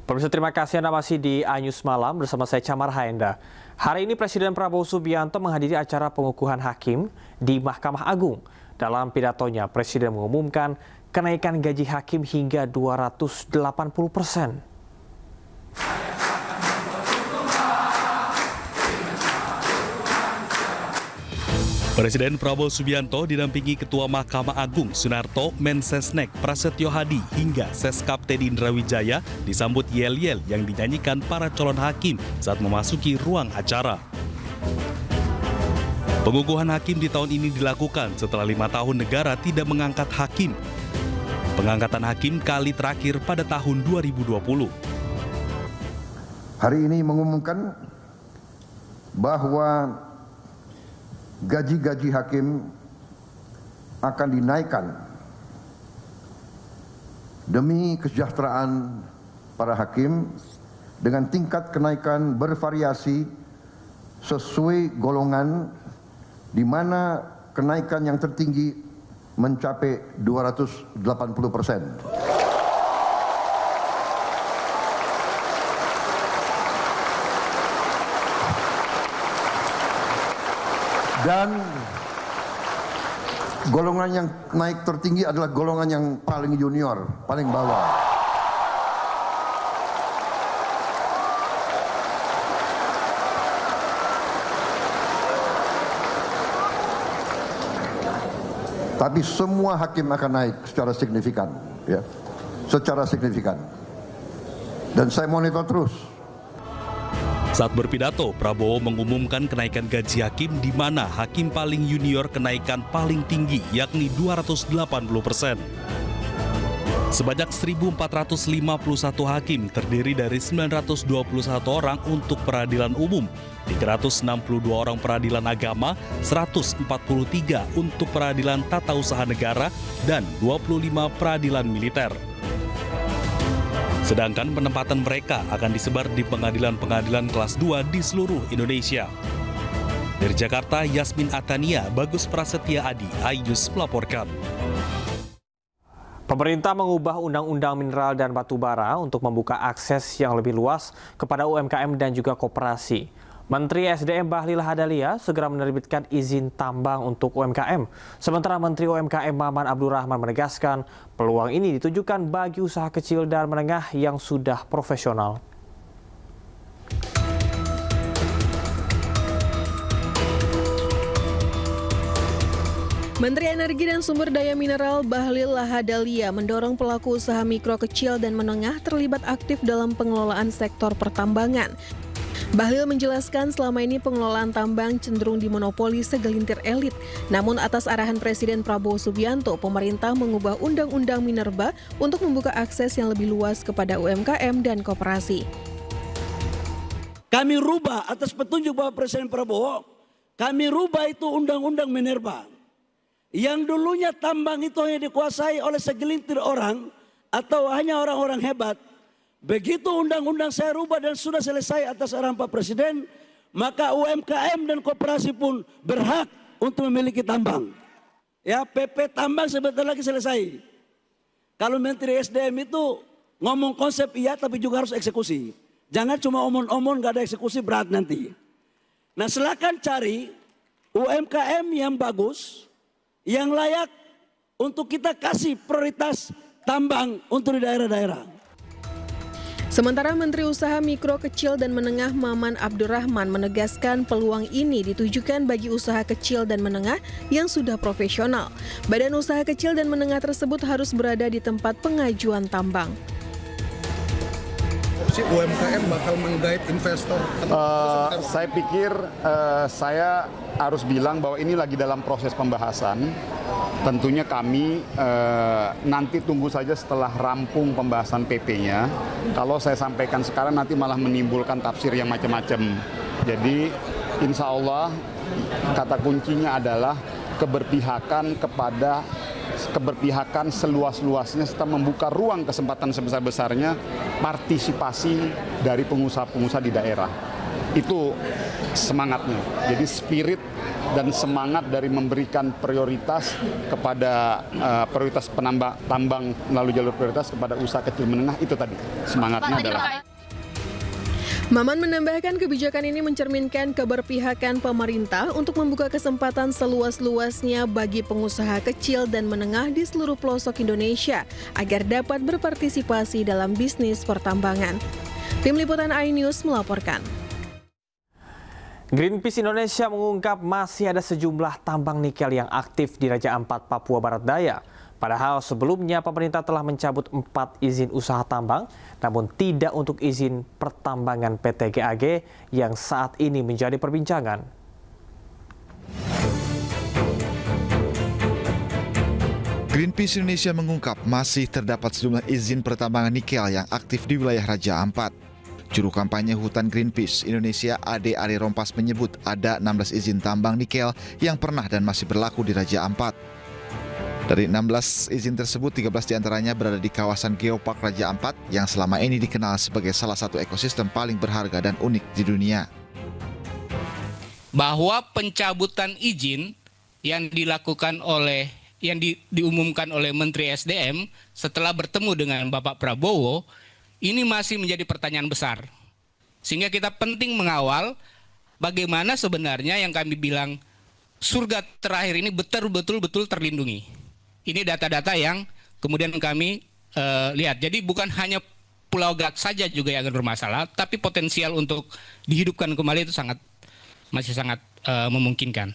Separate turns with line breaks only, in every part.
Pemirsa, terima kasih Anda masih di iNews Malam bersama saya Camar Haenda. Hari ini Presiden Prabowo Subianto menghadiri acara pengukuhan hakim di Mahkamah Agung. Dalam pidatonya, Presiden mengumumkan kenaikan gaji hakim hingga 280%.
Presiden Prabowo Subianto didampingi Ketua Mahkamah Agung Sunarto, Mensesnek Prasetyo Hadi hingga Seskap Teddy Indrawijaya disambut yel-yel yang dinyanyikan para calon hakim saat memasuki ruang acara. Pengukuhan hakim di tahun ini dilakukan setelah 5 tahun negara tidak mengangkat hakim. Pengangkatan hakim kali terakhir pada tahun 2020.
Hari ini mengumumkan bahwa gaji-gaji hakim akan dinaikkan demi kesejahteraan para hakim dengan tingkat kenaikan bervariasi sesuai golongan, di mana kenaikan yang tertinggi mencapai 280%. Dan golongan yang naik tertinggi adalah golongan yang paling junior, paling bawah. Tapi semua hakim akan naik secara signifikan, ya, secara signifikan. Dan saya monitor terus.
Saat berpidato, Prabowo mengumumkan kenaikan gaji hakim di mana hakim paling junior kenaikan paling tinggi yakni 280%. Sebanyak 1.451 hakim terdiri dari 921 orang untuk peradilan umum, 362 orang peradilan agama, 143 untuk peradilan tata usaha negara, dan 25 peradilan militer. Sedangkan penempatan mereka akan disebar di pengadilan-pengadilan kelas 2 di seluruh Indonesia. Dari Jakarta, Yasmin Atania, Bagus Prasetya Adi, iNews melaporkan.
Pemerintah mengubah Undang-Undang Mineral dan Batubara untuk membuka akses yang lebih luas kepada UMKM dan juga koperasi. Menteri SDM Bahlil Lahadalia segera menerbitkan izin tambang untuk UMKM. Sementara Menteri UMKM Maman Abdurrahman menegaskan peluang ini ditujukan bagi usaha kecil dan menengah yang sudah profesional.
Menteri Energi dan Sumber Daya Mineral Bahlil Lahadalia mendorong pelaku usaha mikro, kecil, dan menengah terlibat aktif dalam pengelolaan sektor pertambangan. Bahlil menjelaskan selama ini pengelolaan tambang cenderung dimonopoli segelintir elit. Namun atas arahan Presiden Prabowo Subianto, pemerintah mengubah Undang-Undang Minerba untuk membuka akses yang lebih luas kepada UMKM dan koperasi.
Kami rubah atas petunjuk Bapak Presiden Prabowo, kami rubah itu Undang-Undang Minerba. Yang dulunya tambang itu hanya dikuasai oleh segelintir orang atau hanya orang-orang hebat. Begitu undang-undang saya rubah dan sudah selesai atas arahan Pak Presiden, maka UMKM dan koperasi pun berhak untuk memiliki tambang. Ya, PP tambang sebentar lagi selesai. Kalau Menteri SDM itu ngomong konsep iya tapi juga harus eksekusi. Jangan cuma omong-omong gak ada eksekusi, berat nanti. Nah, silakan cari UMKM yang bagus, yang layak untuk kita kasih prioritas tambang untuk di daerah-daerah.
Sementara Menteri Usaha Mikro, Kecil, dan Menengah Maman Abdurrahman menegaskan peluang ini ditujukan bagi usaha kecil dan menengah yang sudah profesional. Badan usaha kecil dan menengah tersebut harus berada di tempat pengajuan tambang.
Si UMKM bakal menggait investor?
Saya pikir saya harus bilang bahwa ini lagi dalam proses pembahasan. Tentunya kami nanti tunggu saja setelah rampung pembahasan PP-nya. Kalau saya sampaikan sekarang nanti malah menimbulkan tafsir yang macam-macam. Jadi insya Allah kata kuncinya adalah keberpihakan seluas-luasnya serta membuka ruang kesempatan sebesar-besarnya partisipasi dari pengusaha-pengusaha di daerah. Itu semangatnya. Jadi spirit dan semangat dari memberikan prioritas kepada prioritas tambang melalui jalur prioritas kepada usaha kecil menengah, itu tadi semangatnya adalah.
Maman menambahkan kebijakan ini mencerminkan keberpihakan pemerintah untuk membuka kesempatan seluas-luasnya bagi pengusaha kecil dan menengah di seluruh pelosok Indonesia agar dapat berpartisipasi dalam bisnis pertambangan. Tim Liputan iNews melaporkan.
Greenpeace Indonesia mengungkap masih ada sejumlah tambang nikel yang aktif di Raja Ampat, Papua Barat Daya. Padahal sebelumnya pemerintah telah mencabut 4 izin usaha tambang, namun tidak untuk izin pertambangan PT GAG yang saat ini menjadi perbincangan.
Greenpeace Indonesia mengungkap masih terdapat sejumlah izin pertambangan nikel yang aktif di wilayah Raja Ampat. Juru kampanye Hutan Greenpeace Indonesia Ade Ari Rompas menyebut ada 16 izin tambang nikel yang pernah dan masih berlaku di Raja Ampat. Dari 16 izin tersebut, 13 diantaranya berada di kawasan Geopark Raja Ampat yang selama ini dikenal sebagai salah satu ekosistem paling berharga dan unik di dunia.
Bahwa pencabutan izin yang dilakukan diumumkan oleh Menteri SDM setelah bertemu dengan Bapak Prabowo, ini masih menjadi pertanyaan besar. Sehingga kita penting mengawal bagaimana sebenarnya yang kami bilang surga terakhir ini betul-betul terlindungi. Ini data-data yang kemudian kami lihat. Jadi bukan hanya Pulau Gak saja juga yang bermasalah, tapi potensial untuk dihidupkan kembali itu masih sangat memungkinkan.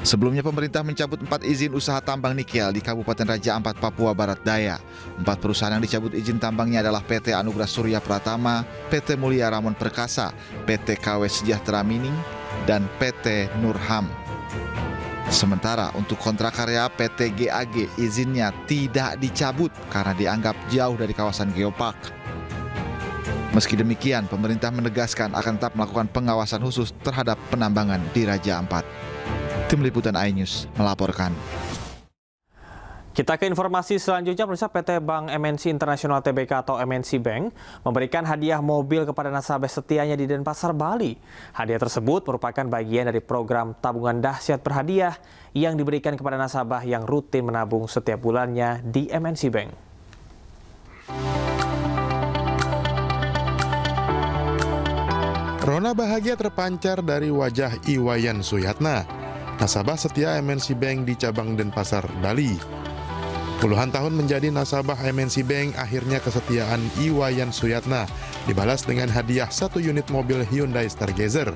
Sebelumnya pemerintah mencabut 4 izin usaha tambang nikel di Kabupaten Raja Ampat, Papua Barat Daya. 4 perusahaan yang dicabut izin tambangnya adalah PT Anugerah Surya Pratama, PT Mulia Ramon Perkasa, PT KW Sejahtera Mining, dan PT Nurham. Sementara untuk kontrak karya PT GAG izinnya tidak dicabut karena dianggap jauh dari kawasan Geopark. Meski demikian, pemerintah menegaskan akan tetap melakukan pengawasan khusus terhadap penambangan di Raja Ampat. Tim Liputan iNews melaporkan.
Kita ke informasi selanjutnya, pemirsa. PT Bank MNC Internasional Tbk atau MNC Bank memberikan hadiah mobil kepada nasabah setianya di Denpasar, Bali. Hadiah tersebut merupakan bagian dari program tabungan dahsyat berhadiah yang diberikan kepada nasabah yang rutin menabung setiap bulannya di MNC Bank.
Rona bahagia terpancar dari wajah Iwayan Suyatna, nasabah setia MNC Bank di cabang Denpasar, Bali. Puluhan tahun menjadi nasabah MNC Bank, akhirnya kesetiaan Iwayan Suyatna dibalas dengan hadiah 1 unit mobil Hyundai Stargazer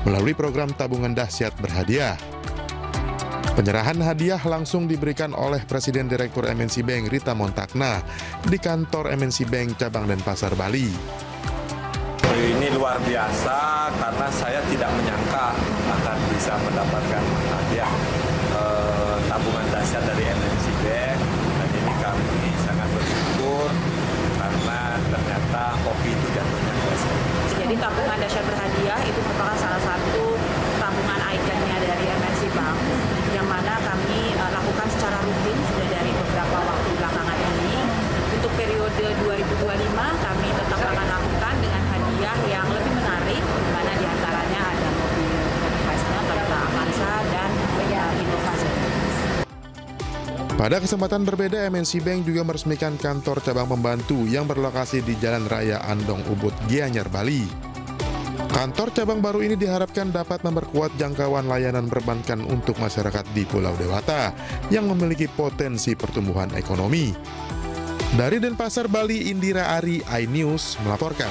melalui program tabungan dahsyat berhadiah. Penyerahan hadiah langsung diberikan oleh Presiden Direktur MNC Bank Rita Montakna di kantor MNC Bank cabang Denpasar, Bali.
Ini luar biasa karena saya tidak menyangka akan bisa mendapatkan hadiah tabungan dahsyat dari MNC Bank, dan ini kami sangat bersyukur karena ternyata kopi itu jatuhnya biasa.
Jadi tabungan dahsyat berhadiah itu merupakan salah satu tabungan ikonnya dari MNC Bank yang mana kami lakukan secara rutin sudah dari beberapa waktu belakangan ini. Untuk periode 2025 kami tetap akan lakukan dengan hadiah yang lebih menarik, di mana diantaranya ada mobil Chrysler, Toyota Avanza, dan inovasi.
Pada kesempatan berbeda, MNC Bank juga meresmikan kantor cabang pembantu yang berlokasi di Jalan Raya Andong Ubud, Gianyar, Bali. Kantor cabang baru ini diharapkan dapat memperkuat jangkauan layanan perbankan untuk masyarakat di Pulau Dewata yang memiliki potensi pertumbuhan ekonomi. Dari Denpasar, Bali, Indira Ari, iNews melaporkan.